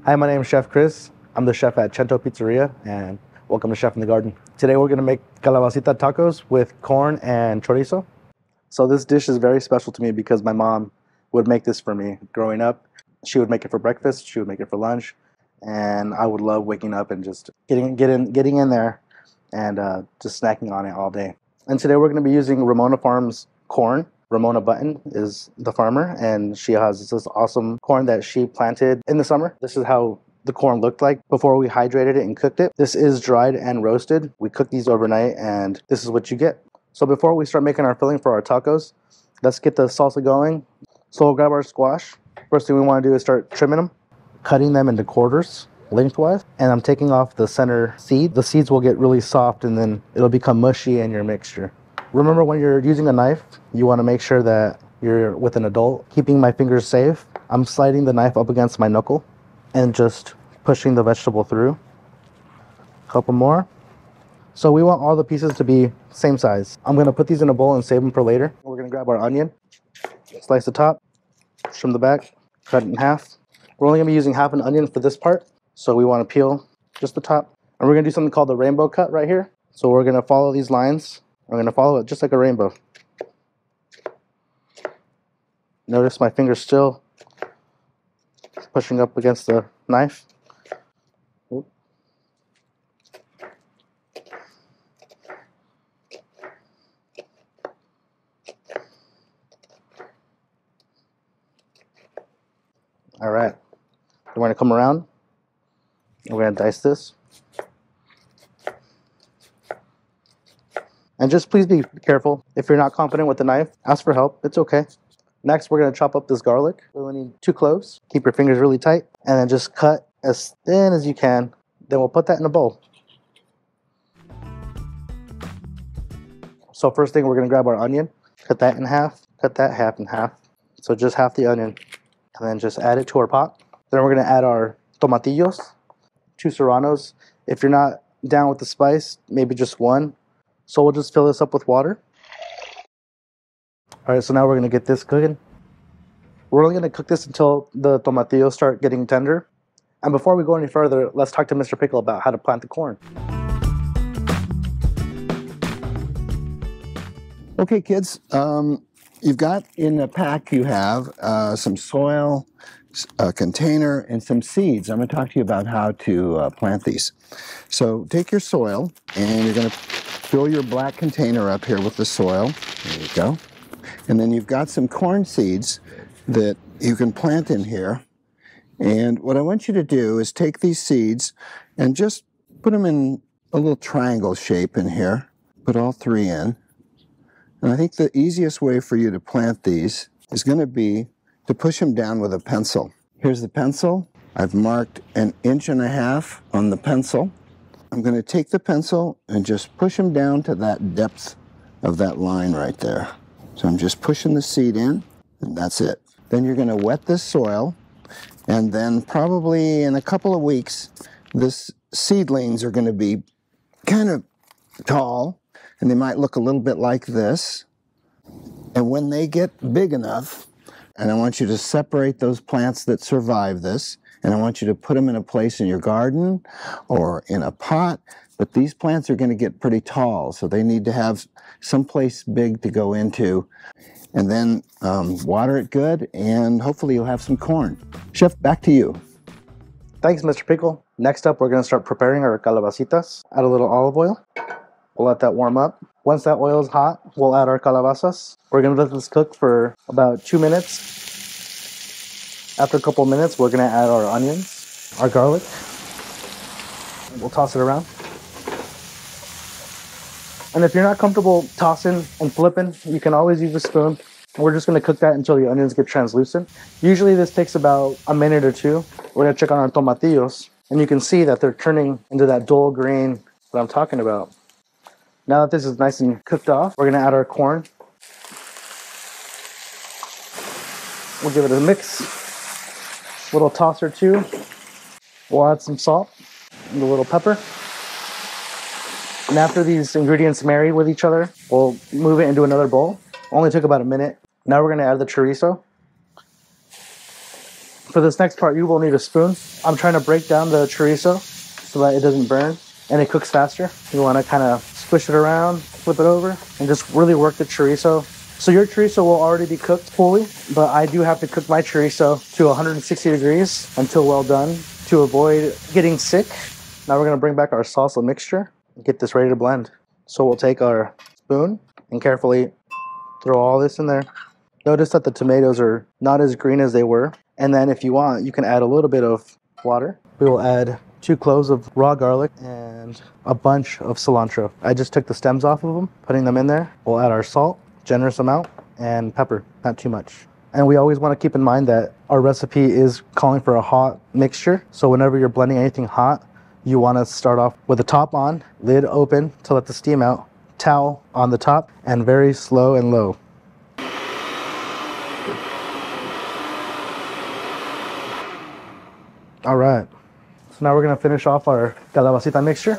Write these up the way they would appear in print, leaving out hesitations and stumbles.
Hi, my name is Chef Chris. I'm the chef at Cento Pizzeria, and welcome to Chef in the Garden. Today we're gonna make calabacita tacos with corn and chorizo. So this dish is very special to me because my mom would make this for me growing up. She would make it for breakfast, she would make it for lunch, and I would love waking up and just getting in there and just snacking on it all day. And today we're gonna be using Ramona Farms corn. Ramona Button is the farmer, and she has this awesome corn that she planted in the summer. This is how the corn looked like before we hydrated it and cooked it. This is dried and roasted. We cook these overnight, and this is what you get. So before we start making our filling for our tacos, let's get the salsa going. So we'll grab our squash. First thing we want to do is start trimming them, cutting them into quarters lengthwise, and I'm taking off the center seed. The seeds will get really soft and then it'll become mushy in your mixture. Remember, when you're using a knife, you want to make sure that you're with an adult. Keeping my fingers safe, I'm sliding the knife up against my knuckle and just pushing the vegetable through. A couple more. So we want all the pieces to be same size. I'm going to put these in a bowl and save them for later. We're going to grab our onion, slice the top, trim the back, cut it in half. We're only going to be using half an onion for this part, so we want to peel just the top. And we're going to do something called the rainbow cut right here. So we're going to follow these lines. I'm going to follow it just like a rainbow. Notice my finger's still pushing up against the knife. Oop. All right, we're going to come around. We're going to dice this. And just please be careful. If you're not confident with the knife, ask for help. It's okay. Next, we're going to chop up this garlic. We only need 2 cloves. Keep your fingers really tight. And then just cut as thin as you can. Then we'll put that in a bowl. So first thing, we're going to grab our onion. Cut that in half. Cut that half in half. So just half the onion. And then just add it to our pot. Then we're going to add our tomatillos. 2 serranos. If you're not down with the spice, maybe just 1. So we'll just fill this up with water. All right, so now we're gonna get this cooking. We're only gonna cook this until the tomatillos start getting tender. And before we go any further, let's talk to Mr. Pickle about how to plant the corn. Okay, kids, you've got in the pack, you have some soil, a container, and some seeds. I'm going to talk to you about how to plant these. So take your soil, and you're going to fill your black container up here with the soil. There you go. And then you've got some corn seeds that you can plant in here. And what I want you to do is take these seeds and just put them in a little triangle shape in here. Put all 3 in. And I think the easiest way for you to plant these is going to be to push them down with a pencil. Here's the pencil. I've marked 1.5 inches on the pencil. I'm going to take the pencil and just push them down to that depth of that line right there. So I'm just pushing the seed in, and that's it. Then you're going to wet this soil, and then probably in a couple of weeks, this seedlings are going to be kind of tall, and they might look a little bit like this. And when they get big enough, and I want you to separate those plants that survive this, and I want you to put them in a place in your garden or in a pot. But these plants are going to get pretty tall, so they need to have some place big to go into. And then water it good, and hopefully you'll have some corn. Chef, back to you. Thanks, Mr. Pickle. Next up, we're going to start preparing our calabacitas. Add a little olive oil. We'll let that warm up. Once that oil is hot, we'll add our calabazas. We're going to let this cook for about 2 minutes. After a couple minutes, we're going to add our onions, our garlic. We'll toss it around. And if you're not comfortable tossing and flipping, you can always use a spoon. We're just going to cook that until the onions get translucent. Usually this takes about a minute or 2. We're going to check on our tomatillos, and you can see that they're turning into that dull green that I'm talking about. Now that this is nice and cooked off, we're going to add our corn. We'll give it a mix. Little toss or 2. We'll add some salt and a little pepper. And after these ingredients marry with each other, we'll move it into another bowl. Only took about a minute. Now we're going to add the chorizo. For this next part, you will need a spoon. I'm trying to break down the chorizo so that it doesn't burn and it cooks faster. You want to kind of squish it around, flip it over, and just really work the chorizo. So your chorizo will already be cooked fully, but I do have to cook my chorizo to 160 degrees until well done to avoid getting sick. Now we're going to bring back our salsa mixture and get this ready to blend. So we'll take our spoon and carefully throw all this in there. Notice that the tomatoes are not as green as they were. And then if you want, you can add a little bit of water. We will add 2 cloves of raw garlic and a bunch of cilantro. I just took the stems off of them, putting them in there. We'll add our salt, generous amount, and pepper, not too much. And we always want to keep in mind that our recipe is calling for a hot mixture. So whenever you're blending anything hot, you want to start off with the top on, lid open to let the steam out, towel on the top, and very slow and low. All right, so now we're going to finish off our calabacita mixture.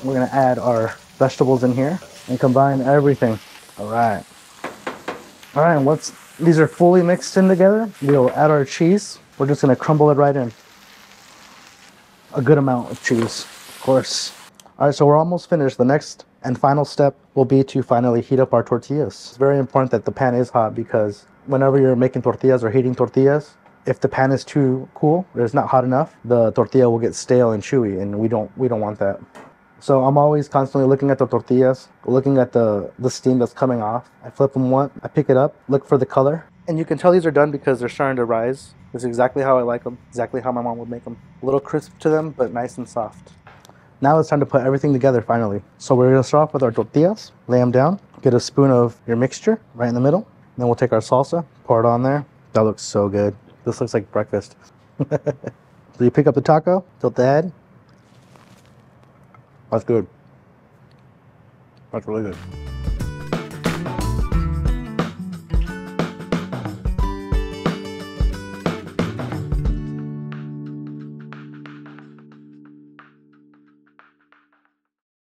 We're going to add our vegetables in here and combine everything. All right, and once these are fully mixed in together, we'll add our cheese. We're just going to crumble it right in. A good amount of cheese, of course. All right, so we're almost finished. The next and final step will be to finally heat up our tortillas. It's very important that the pan is hot because whenever you're making tortillas or heating tortillas, if the pan is too cool or it's not hot enough, the tortilla will get stale and chewy, and we don't want that. So I'm always constantly looking at the tortillas, looking at the steam that's coming off. I flip them once, I pick it up, look for the color. And you can tell these are done because they're starting to rise. This is exactly how I like them, exactly how my mom would make them. A little crisp to them, but nice and soft. Now it's time to put everything together finally. So we're gonna start off with our tortillas, lay them down, get a spoon of your mixture right in the middle. Then we'll take our salsa, pour it on there. That looks so good. This looks like breakfast. So you pick up the taco, tilt the head. That's good. That's really good.